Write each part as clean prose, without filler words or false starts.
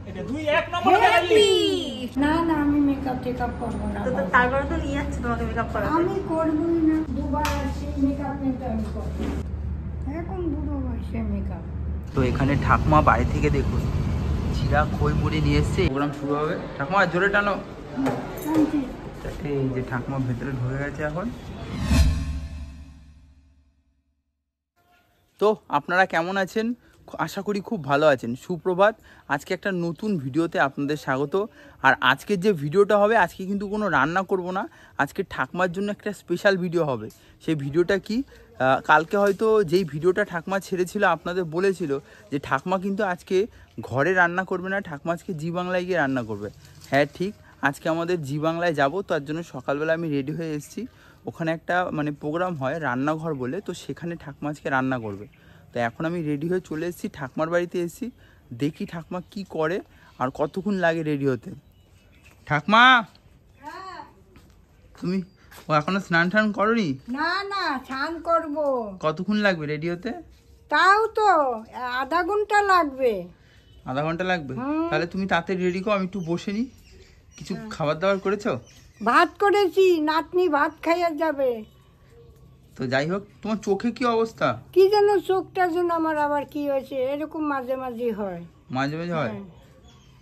এটা দুই এক নম্বর দেখালি না না আমি মেকআপ টেকআপ করব না তো তারপরে তো নিয়ে যাচ্ছে তোমাকে মেকআপ করাতে আমি করবই না দুবার আসছি মেকআপ নিতে আমি করব এখন বুড়ো বয়সে মেকআপ তো এখানে ঠাকুমা বাড়ি থেকে দেখুন জিরা খই মুড়ি নিয়ে এসছে প্রোগ্রাম শুরু হবে ঠাকুমা জোরে টানো এই যে ঠাকুমা ভেতরে ঢুকে গেছে এখন তো আপনারা কেমন আছেন আশা করি খুব ভালো আছেন সুপ্রভাত আজকে একটা নতুন ভিডিওতে আপনাদের স্বাগত আর আজকের যে ভিডিওটা হবে আজকে কিন্তু কোনো রান্না করব না আজকে ঠাকুমার জন্য একটা স্পেশাল ভিডিও হবে সেই ভিডিওটা কি কালকে হয়তো যেই ভিডিওটা ঠাকুমা ছেড়েছিল আপনাদের বলেছিল যে ঠাকুমা কিন্তু আজকে ঘরে রান্না করবে না ঠাকুমা আজকে জি বাংলায় গিয়ে রান্না করবে হ্যাঁ ঠিক আজকে আমাদের জি বাংলায় যাবো তার জন্য সকালবেলা আমি রেডি হয়ে এসেছি ওখানে একটা মানে প্রোগ্রাম হয় রান্নাঘর বলে তো সেখানে ঠাকুমা আজকে রান্না করবে তো এখন আমি রেডি হয়ে চলে এসেছি ঠাকুমার বাড়িতে এসেছি দেখি ঠাকুমা কি করে আর কতক্ষণ লাগে রেডি হতে ঠাকুমা তুমি ও এখনো স্নান টান করনি না না স্নান করব কতক্ষণ লাগবে রেডি হতে তাও তো আধা ঘন্টা লাগবে আধা ঘন্টা লাগবে তাহলে তুমি তাড়াতাড়ি রেডি করো আমি একটু বসে নিই কিছু খাবার দাবার করেছো ভাত করেছি নাতনি ভাত খাইয়া যাবে তো যাই হোক তোমার চোখে কি অবস্থা কি যেন চোখটা যেন আমার আবার কি হয়েছে এরকম মাঝে মাঝে হয় মাঝে মাঝে হয়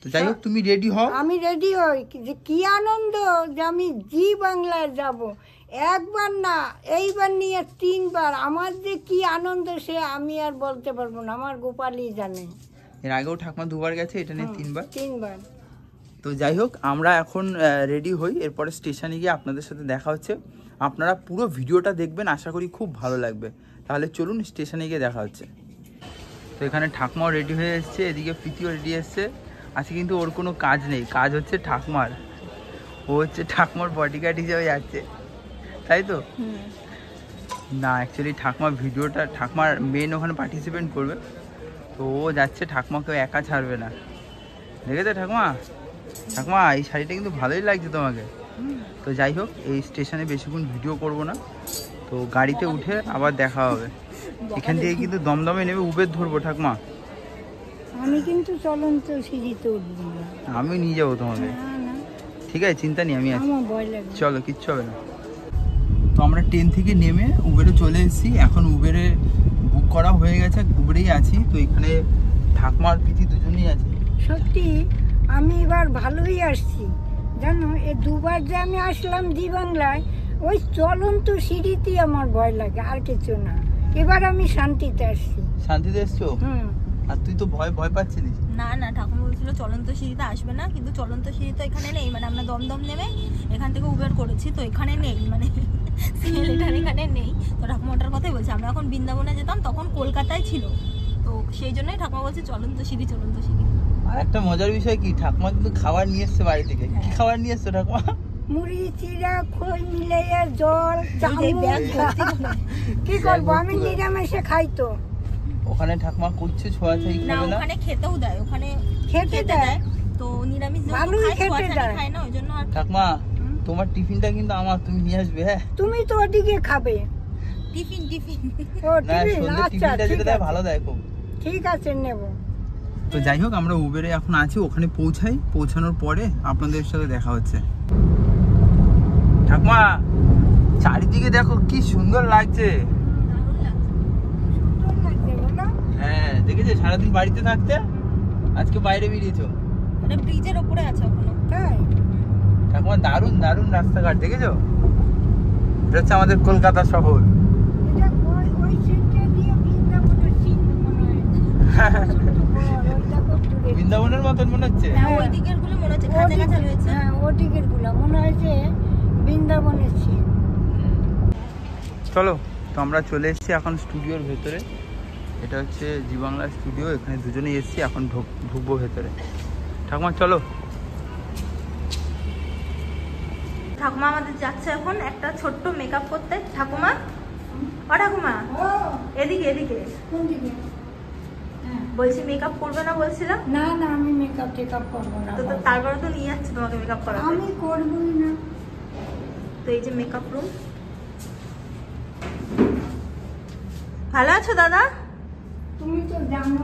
তো যাই হোক তুমি রেডি হও আমি রেডি হই যে কি আনন্দ যে আমি জি বাংলায় যাব একবার না এইবার নিয়ে তিনবার আমার যে কি আনন্দ সে আমি আর বলতে পারবো না আমার গোপালই জানে এর আগেও ঠাকুমা দুবার গেছে এটা নিয়ে তিনবার তো যাই হোক আমরা এখন রেডি হই এরপরে স্টেশনে গিয়ে আপনাদের সাথে দেখা হচ্ছে আপনারা পুরো ভিডিওটা দেখবেন আশা করি খুব ভালো লাগবে তাহলে চলুন স্টেশনে গিয়ে দেখা হচ্ছে তো এখানে ঠাকুমাও রেডি হয়ে এসছে এদিকে প্রীতিও রেডি এসছে আজকে কিন্তু ওর কোনো কাজ নেই কাজ হচ্ছে ঠাকুমার ও হচ্ছে ঠাকুমার বডিগার্ড হিসেবে যাচ্ছে তাই তো না অ্যাকচুয়ালি ঠাকুমার ভিডিওটা ঠাকুমার মেন ওখানে পার্টিসিপেট করবে তো ও যাচ্ছে ঠাকুমাকেও একা ছাড়বে না দেখেছো ঠাকুমা ঠাকুমা এই শাড়িটা কিন্তু ভালোই লাগছে তোমাকে তো যাই হোক এই স্টেশনে বেশিক্ষণ ভিডিও করব না তো গাড়িতে উঠে আবার দেখা হবে এখান থেকে কিন্তু দমদমে নেমে উবের ধরবো ঠাকুমা আমি কিন্তু চলন্ত সিঁড়িতে উঠবো না আমি নিয়ে যাবো তোমাকে ঠিক আছে চিন্তা নেই আমি আছি চলো কিচ্ছু হবে না তো আমরা ট্রেন থেকে নেমে উবেরে চলে এসেছি এখন উবেরে বুক করা হয়ে গেছে উবেরেই আছি তো এখানে ঠাকুমা আর প্রীতি দুজনেই আছে সত্যি আমি এবার ভালোই আসছি জানো এই দুবার যে আমি আসলাম জি বাংলায় ওই চলন্ত সিঁড়িতেই আমার ভয় লাগে আর কিছু না এবার আমি শান্তিতে আসছি শান্তিতে এসছো আর তুই তো ভয় পাচ্ছিলিস না না ঠাকুমা বলছিল চলন্ত সিঁড়িতে আসবে না কিন্তু চলন্ত সিঁড়ি তো এখানে নেই মানে আমরা দমদম নেমে এখান থেকে উবের করেছি তো এখানে নেই মানে ছেলেটার এখানে নেই তো ঠাকুমা ওটার কথাই বলছে আমরা এখন বৃন্দাবনে যেতাম তখন কলকাতায় ছিল তো সেই জন্যই ঠাকুমা বলছে চলন্ত সিঁড়ি আর একটা মজার বিষয় কি ঠাকুমা কিন্তু খাবার নিয়ে এসছে বাড়ি থেকে কি খাবার নিয়ে এসছো ঠাকুমা মুড়ি চিড়া খই মিলাইয়া জল কি করবো আমি নিরামিষে খাই তো ওখানে ঠাকুমা করছে ছোঁয়াছাই খাবে না ওখানে খেতেও দেয় ওখানে খেতে দেয় তো নিরামিষ ভালোই খেতে দেয় খায় না ওইজন্য আর ঠাকুমা তোমার টিফিনটা কিন্তু আমার তুমি নিয়ে আসবে হ্যাঁ তুমি তো ওদিকে খাবে টিফিন ও না টিফিন সন্ধ্যে আচ্ছা টিফিনটা যেটা দেয় ভালো দেয় খুব ঠিক আছে নেব তো যাই হোক আমরা উবেরে এখন আছি ওখানে পৌঁছানোর পরে আপনাদের সাথে দেখা হচ্ছে ঠাকুমা চারিদিকে দেখো কি সুন্দর লাগছে হ্যাঁ দেখেছো সারাদিন বাড়িতে থাকতে আজকে বাইরে বেরিয়েছো এটা ব্রিজের উপরে আছে এখনো তাই ঠাকুমা দারুণ দারুণ রাস্তাঘাট দেখেছো এটা হচ্ছে আমাদের কলকাতা শহর এটা ওই সিটটা দিয়ে বৃন্দাবনের সিট মনে হয় বৃন্দাবনের মতন মনে হচ্ছে হ্যাঁ ওই দিকের গুলো মনে হচ্ছে কাঁচা কাঁচা রয়েছে হ্যাঁ ওই দিকের গুলো মনে হয়েছে বৃন্দাবনের সিট চলো তো আমরা চলে এসেছি এখন স্টুডিওর ভেতরে এটা হচ্ছে জি বাংলা স্টুডিও এখানে দুজনেই এসেছি এখন ঢুকবো ভেতরে ঠাকুমা চলো ঠাকুমা আমাদের যাচ্ছে এখন একটা ছোট্ট মেকআপ করতে ঠাকুমা ঠাকুমা এদিকে কোন দিকে বলছি মেকআপ করবে না বলছিলাম না না আমি মেকআপ টেকআপ করবো না তো তারপরে তো নিয়ে যাচ্ছে তোমাকে মেকআপ করাতে আমি করবই না তো এই যে মেকআপ রুম ভালো আছো দাদা তুমি তো জানো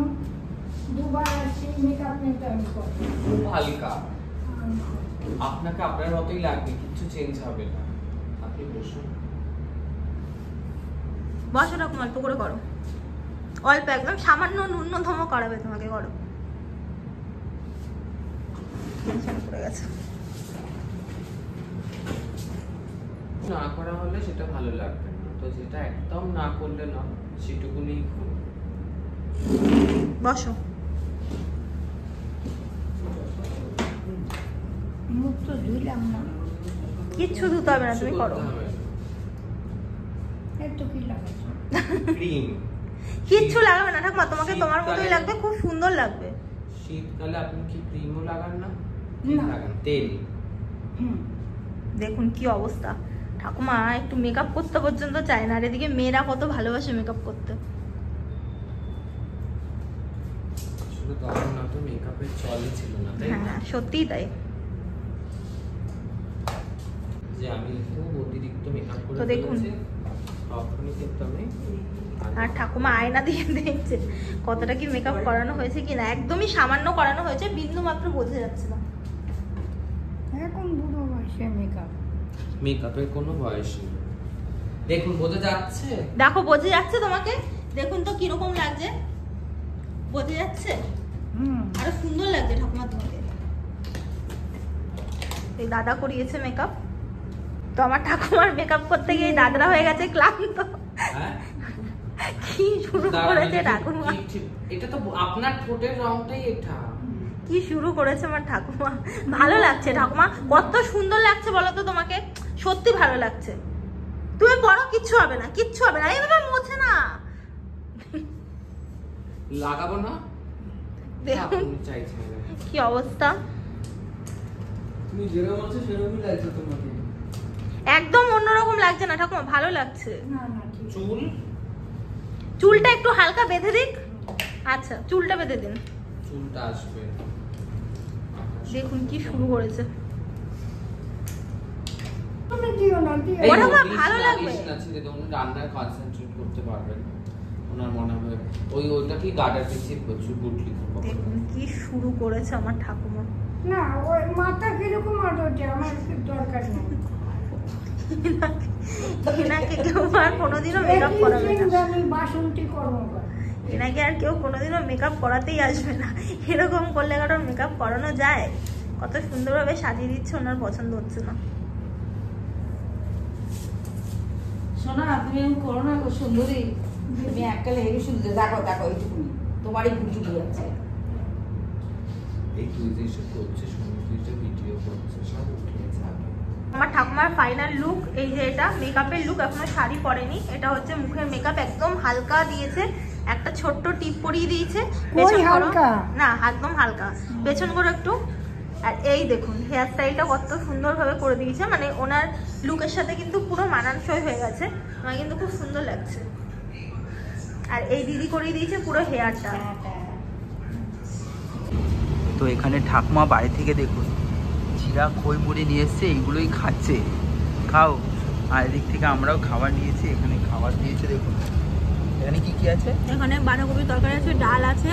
দুবার আসছি মেকআপ নিতে আমি করি। খুব হালকা, আপনাকে আপনার মতোই লাগবে, কিছু চেঞ্জ হবে না। আপনি বসুন। বসো ঠাকুমা, অল্প করে করো, অল্প একদম সামান্য ন্যূনতম করাবে তোমাকে, করো। টেনশন পড়ে গেছে। না করা হলে সেটা ভালো লাগবে না, তো যেটা একদম না করলে না সেটুকুনি করুন। বসো। মুখ তো ধুইলাম না, কিচ্ছু ধুতে হবে না, তুমি করো। এত কি লাগাচ্ছ? ক্রিম। কিচ্ছু লাগাবে না ঠাকুমা, তোমাকে তোমার মতোই লাগবে, খুব সুন্দর লাগবে। শীতকালে আপনি কি ক্রিমও লাগান না? কি না। লাগান? তেল। দেখুন কি অবস্থা, ঠাকুমা একটু মেকআপ করতে পর্যন্ত চায় না। আর এদিকে মেয়েরা কত ভালোবাসে মেকআপ করতে। শুধু তখন না তো মেকআপের চলই ছিল না, তাই না? হ্যাঁ সত্যিই তাই। যে আমি খুব অতিরিক্ত মেকআপ করে তো দেখুন। ফেলেছি, তখনই কিন্তু আমি আর ঠাকুমা আয়না দিয়ে দেখছে কতটা কি মেকআপ করানো হয়েছে কিনা। একদমই সামান্য করানো হয়েছে, বিন্দু মাত্র বোঝা যাচ্ছে না। এখন বুড়ো বয়সে মেকআপ। মেকআপের কোনো বয়স নেই। দেখুন বোঝা যাচ্ছে? দেখো বোঝা যাচ্ছে তোমাকে, দেখুন তো কিরকম লাগছে, বোঝা যাচ্ছে? আরো সুন্দর লাগছে ঠাকুমা তোমাকে। এই দাদা করিয়েছে মেকআপ, তো আমার ঠাকুমার মেকআপ করতে গিয়ে দাদরা হয়ে গেছে ক্লান্ত। হ্যাঁ, কি শুরু করেছে ঠাকুমা, এটা তো আপনার ঠোঁটের রংটাই এটা। কি শুরু করেছে আমার ঠাকুমা। ভালো লাগছে ঠাকুমা, কত সুন্দর লাগছে বলো তো তোমাকে, সত্যি ভালো লাগছে। তুমি পড়ো, কিচ্ছু হবে না, কিচ্ছু হবে না। এইভাবে মোছে না, লাগাবো না? দেখুন আপনি চাইছেন না। কি অবস্থা, তুমি যেরকম আছো সেরকমই লাগছে তোমাকে। একদম অন্যরকম লাগছে না ঠাকুমা, ভালো লাগছে। না না ঠিক আছে। চুল, চুলটা একটু হালকা বেঁধে দিক। আচ্ছা চুলটা বেঁধে দিন। চুলটা আসবে। দেখুন কি শুরু করেছে। তুমি দিও না, দিও এই ওটা না। আমার দিস ভালো না, লাগবে। দিস না, ছেড়ে দাও, উনি রান্নায় কনসেন্ট্রেট করতে পারবেন না। ওনার মনে হয় ওইটা কি গার্ডার পিছিয়ে প্রচুর গুটলি করবো। দেখুন কি শুরু করেছে আমার ঠাকুমা। না ওই মাথা কিরকম আটোটে আমার দরকার নেই। এনাকে কেউ আর কোনোদিনও মেকআপ করাবে না, আমি বাসন্তী কর্মকার। এনাকে আর কেউ কোনোদিনও মেকআপ করাতেই আসবে না। এরকম করলে কারণ মেকআপ করানো যায়? কত সুন্দরভাবে সাজিয়ে দিচ্ছে, ওনার পছন্দ হচ্ছে না। শোনা, তুমি এরকম করো না গো সুন্দরী, তুমি একটা লেগে শুনতে দেখো দেখো এইটুকুনি তোমারই ভুল চুকে যাচ্ছে। এই তুই যে এসব করছিস, তুই যে ভিডিও করছিস, সব উঠে যাবে। আমার ঠাকুমার ফাইনাল লুক এই যে, এটা মেকআপের লুক, এখনো শাড়ি পরেনি। এটা হচ্ছে মুখের মেকআপ, একদম হালকা দিয়েছে, একটা ছোট্ট টিপ পরিয়ে দিয়েছে। পেছন করো। হালকা? না একদম হালকা, পেছন করো একটু। আর এই দেখুন হেয়ার স্টাইলটা কত সুন্দরভাবে করে দিয়েছে, মানে ওনার লুকের সাথে কিন্তু পুরো মানানসই হয়ে গেছে। আমার কিন্তু খুব সুন্দর লাগছে। আর এই দিদি করিয়ে দিয়েছে পুরো হেয়ারটা। তো এখানে ঠাকুমা বাড়ি থেকে দেখুন জিরা খই মুড়ি নিয়ে এসছে, এইগুলোই খাচ্ছে। খাও। আর এদিক থেকে আমরাও খাবার নিয়েছি, এখানে খাবার দিয়েছে দেখুন। এখানে কি কি আছে? এখানে বাঁধাকপির তরকারি আছে, ডাল আছে,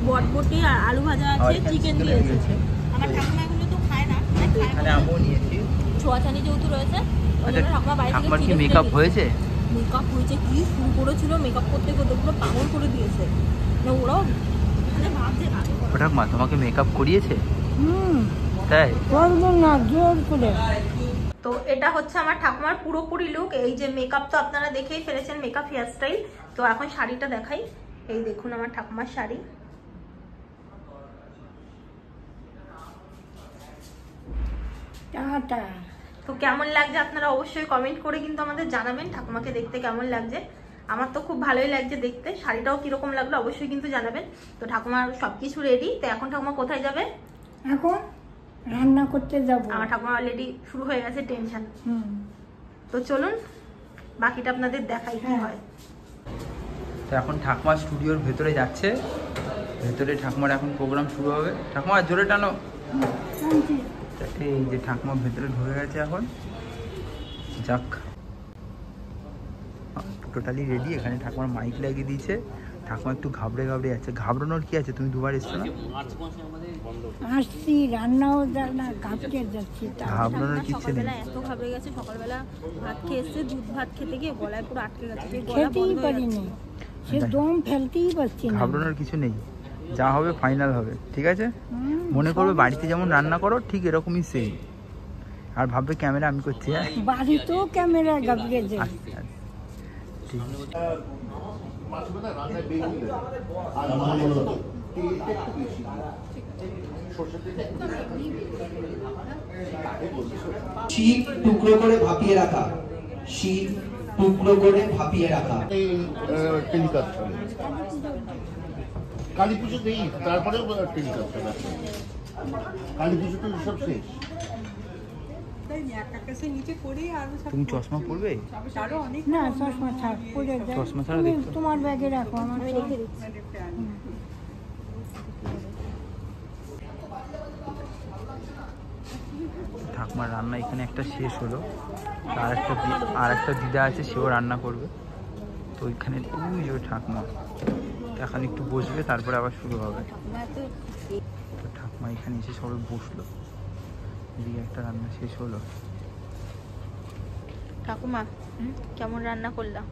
বটবটি আর আলু ভাজা আর আছে, এখানে চিকেন chicken দিয়েছে। দিয়েছে। আমার ঠাকুমা এগুলো তো খায় না, তো এখানে আমও নিয়েছি। ছোঁয়াছানি যেহেতু রয়েছে, ওই আচ্ছা, জন্য ঠাকুমা বাড়ি থেকে ঠাকুমার কি চিড়ে মেকআপ ফিরে হয়েছে? মেকআপ হয়েছে, কি শুরু করেছিল মেকআপ করতে করতে, পুরো পাগল করে দিয়েছে। মানে ওরাও মানে ভাবছে কাকে ও ঠাকুমা তোমাকে মেকআপ করিয়েছে? তাই? করবো না জোর করে। তো এটা হচ্ছে আমার ঠাকুমার পুরোপুরি লুক। এই যে মেকআপ তো আপনারা দেখেই ফেলেছেন, মেকআপ হেয়ার স্টাইল। তো এখন শাড়িটা দেখাই। এই দেখুন আমার ঠাকুমার শাড়ি। টাটা। তো কেমন লাগছে আপনারা অবশ্যই কমেন্ট করে কিন্তু আমাদের জানাবেন ঠাকুমাকে দেখতে কেমন লাগছে। আমার তো খুব ভালোই লাগছে দেখতে। শাড়িটাও কিরকম লাগলো অবশ্যই কিন্তু জানাবেন। তো ঠাকুমার সবকিছু রেডি। তো এখন ঠাকুমা কোথায় যাবে? এখন রান্না করতে যাব। আমার ঠাকুমা অলরেডি শুরু হয়ে গেছে টেনশন। তো চলুন বাকিটা আপনাদের দেখাই কি হয়। তো এখন ঠাকুমা স্টুডিওর ভেতরে যাচ্ছে, ভেতরে ঠাকুমার এখন প্রোগ্রাম শুরু হবে। ঠাকুমা জোরে টানো। এই যে ঠাকুমা ভেতরে ঢুকে গেছে এখন। যাক, টোটালি রেডি। এখানে ঠাকুমার মাইক লাগিয়ে দিয়েছে, ঠাকুমা একটু ঘাবড়ে আছে। ঘাবড়ানোর কি আছে, তুমি দুবার এসছো না? আসছি, রান্নাও জানা কাঁপতে যাচ্ছি। ঘাবড়ানোর কিচ্ছু নেই। সকালবেলা এত ঘাবড়ে গেছে, সকালবেলা ভাত খেয়ে এসছে, দুধ ভাত খেতে গিয়ে গলায় পুরো আটকে গেছে, সেই গলা খেতেই বন্ধ হয়ে পারিনি, যাচ্ছে। সে দম ফেলতেই পারছি না। ঘাবড়ানোর কিছু নেই, যা হবে ফাইনাল হবে, ঠিক আছে? মনে করবে বাড়িতে যেমন রান্না করো ঠিক এরকমই সেম। আর ভাববে ক্যামেরা আমি করছি। হ্যাঁ, বাড়িতেও ক্যামেরা ঘাবড়ে যায়। আচ্ছা, ঠিক আছে। শীত টুকরো করে ভাপিয়ে রাখা, শীত টুকরো করে ভাপিয়ে রাখা। টেলিকাস্ট চলে কালী পুজোতেই, তারপরেও টেলিকাস্ট চলে। কালী পুজো তো সব শেষ। তুমি চশমা পরবে? না, চশমা থাক, পড়ে যায়। চশমা ছাড়া তুমি দেখতে- তোমার ব্যাগে রাখো, আমার আমি রেখে দিচ্ছি। ঠাকুমার রান্না এখানে একটা শেষ হলো, আর একটা দিদা আছে, সেও রান্না করবে। তো ওইখানে ওই যে ঠাকুমা এখন একটু বসবে, তারপরে আবার শুরু হবে। তো ঠাকুমা এখানে এসে সবাই বসলো, এদিকে একটা রান্না শেষ হলো। ঠাকুমা কেমন রান্না করলাম?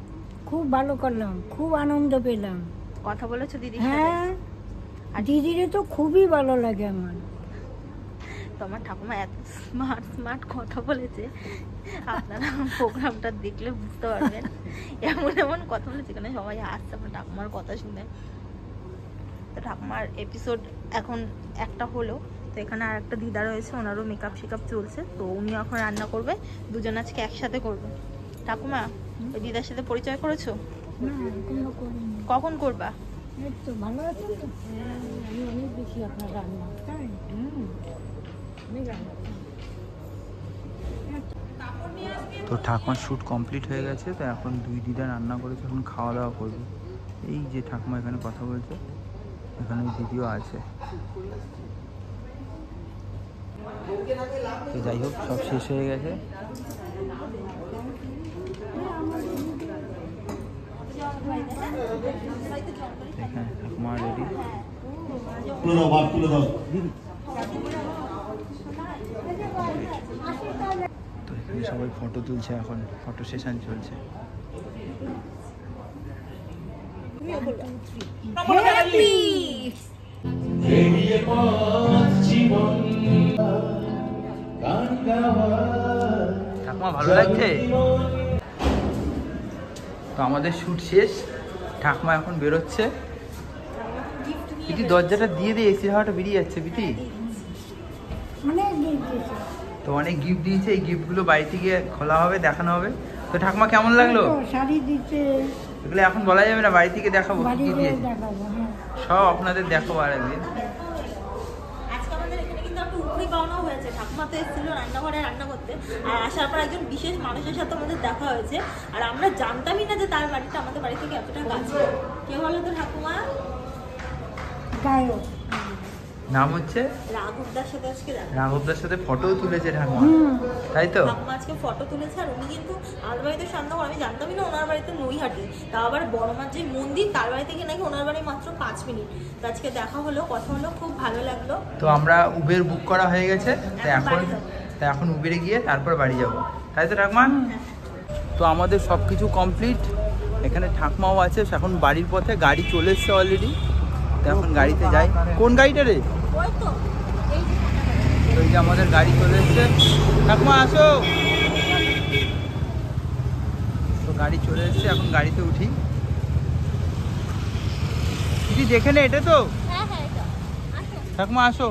খুব ভালো করলাম, খুব আনন্দ পেলাম। কথা বলেছো দিদির সাথে? হ্যাঁ, আর দিদিরে তো খুবই ভালো লাগে আমার। তো আমার ঠাকুমা এত স্মার্ট কথা বলেছে, আপনারা প্রোগ্রামটা দেখলে বুঝতে পারবেন। এমন কথা বলেছে, এখানে সবাই হাসছে আমার ঠাকুমার কথা শুনে। তো ঠাকুমার এপিসোড এখন একটা হলো, তো এখানে আর একটা দিদা রয়েছে, ওনারও মেকআপ শেকআপ চলছে, তো উনি এখন রান্না করবে, দুজন আজকে একসাথে করবে। ঠাকুমা, ওই দিদার সাথে পরিচয় করেছো? না, এখনো করিনি। কখন করবা? এই তো ভালো আছে তো? আমি অনেক বেশি আপনার রান্না, তাই? আমি রান্না করি। তো ঠাকুমার শ্যুট কমপ্লিট হয়ে গেছে, তো এখন দুই দিদা রান্না করেছে, এখন খাওয়া দাওয়া করবে। এই যে ঠাকুমা এখানে কথা বলছে, এখানে ওই দিদিও আছে। তো যাই হোক, সব শেষ হয়ে গেছে। এখানে ঠাকুমা রেডি। তুলে দাও, ভাত তুলে দাও। তো এখানে সবাই ফটো তুলছে, এখন ফটো সেশন চলছে। ঠাকুমা ভালো লাগছে? তো আমাদের শ্যুট শেষ, ঠাকুমা এখন বেরোচ্ছে। বিটি দরজাটা দিয়ে দিয়ে এসি হাওয়াটা বেরিয়ে যাচ্ছে। বিটি অনেক দিন দিয়েছে। তো অনেক গিফট দিয়েছে, এই গিফটগুলো বাড়িতে গিয়ে খোলা হবে, দেখানো হবে। তো ঠাকুমা কেমন লাগলো? তো শাড়ি দিচ্ছে, এগুলো এখন বলা যাবে না, বাড়ি থেকে দেখাবো কি বাড়ি কি গিয়ে দিয়েছে, দেখাবো। হ্যাঁ, সব আপনাদের দেখাবো আর একদিন। আজকে আমাদের এখানে কিন্তু একটা উপরি পাওনাও হয়েছে। ঠাকুমা তো এসেছিল রান্নাঘরে রান্না করতে, আর আসার পর একজন বিশেষ মানুষের সাথে আমাদের দেখা হয়েছে, আর আমরা জানতামই না যে তার বাড়িটা আমাদের বাড়ি থেকে এতটা কাছে। কে বলো তো ঠাকুমা? গায়ক। নাম হচ্ছে রাঘবদার সাথে আজকে দেখা। রাঘবদার সাথে ফটোও তুলেছে ঠাকুমা, তাই তো? ঠাকুমা আজকে ফটো তুলেছে, আর উনি কিন্তু আমার বাড়িতে সান্নগর, আমি জানতামই না ওনার বাড়িতে নৈহাটি, তা আবার বড়মার যে মন্দির তার বাড়ি থেকে নাকি ওনার বাড়ি মাত্র 5 মিনিট। তো আজকে দেখা হলো, কথা হলো, খুব ভালো লাগলো। তো আমরা উবের বুক করা হয়ে গেছে, তো এখন বাড়ি যাবো। এখন উবেরে গিয়ে তারপর বাড়ি যাব, তাই তো ঠাকুমা? তো আমাদের সব কিছু কমপ্লিট, এখানে ঠাকুমাও আছে। এখন বাড়ির পথে, গাড়ি চলে এসছে অলরেডি, তো এখন গাড়িতে যাই। কোন গাড়িটা রে? ওই তো এই যে তো এই যে আমাদের গাড়ি চলে এসছে। ঠাকুমা আসো। তো গাড়ি চলে এসছে, এখন গাড়িতে উঠি। দিদি দেখে নে, এটা তো হ্যাঁ এটা ঠাকুমা আসো।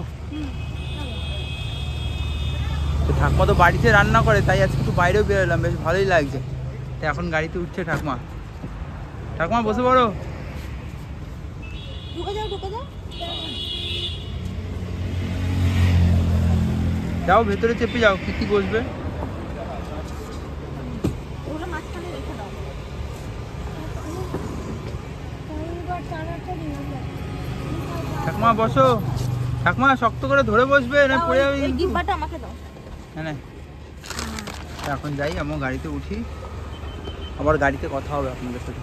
তো ঠাকুমা তো বাড়িতে রান্না করে, তাই আজকে একটু বাইরেও বেরোলাম, বেশ ভালোই লাগছে। তো এখন গাড়িতে উঠছে ঠাকুমা। ঠাকুমা বসে পড়ো। ঢুকে যাও যাও ভেতরে চেপে যাও, কি বসবে। ওগুলো মাঝখানে রেখে দাও। এইবার তাড়াতাড়ি হবে। ঠাকুমা বসো। ঠাকুমা শক্ত করে ধরে বসবে, না পড়ে যাবে এই কিন্তু। ডিব্বাটা আমাকে দাও। হ্যাঁ, এখন যাই, আমার গাড়িতে উঠি, আবার গাড়িতে কথা হবে আপনাদের সাথে।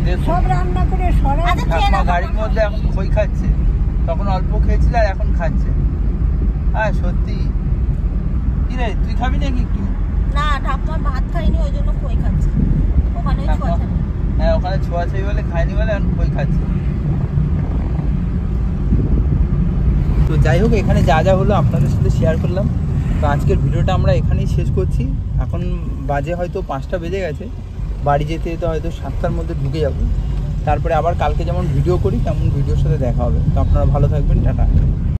দেখুন। সব রান্না করে সরাই আচ্ছা, খেয়ে ঠাকুমা নাও, গাড়ির মধ্যে এখন খই খাচ্ছে, তখন অল্প খেয়েছিল আর এখন খাচ্ছে। হ্যাঁ সত্যি। কি রে তুই খাবি নাকি একটু? না ঠাকুমা ভাত খাইনি ওই জন্য খই খাচ্ছে, ওখানে ওই ছোঁয়া ছাড়া। হ্যাঁ ওখানে ছোঁয়াছাই বলে খায়নি বলে এখন খই খাচ্ছে। তো যাই হোক, এখানে যা যা হলো আপনাদের সাথে শেয়ার করলাম। তো আজকের ভিডিওটা আমরা এখানেই শেষ করছি। এখন বাজে হয়তো 5টা বেজে গেছে, বাড়ি যেতে যেতে হয়তো 7টার মধ্যে ঢুকে যাব। তারপরে আবার কালকে যেমন ভিডিও করি তেমন ভিডিওর সাথে দেখা হবে। তো আপনারা ভালো থাকবেন, টাটা।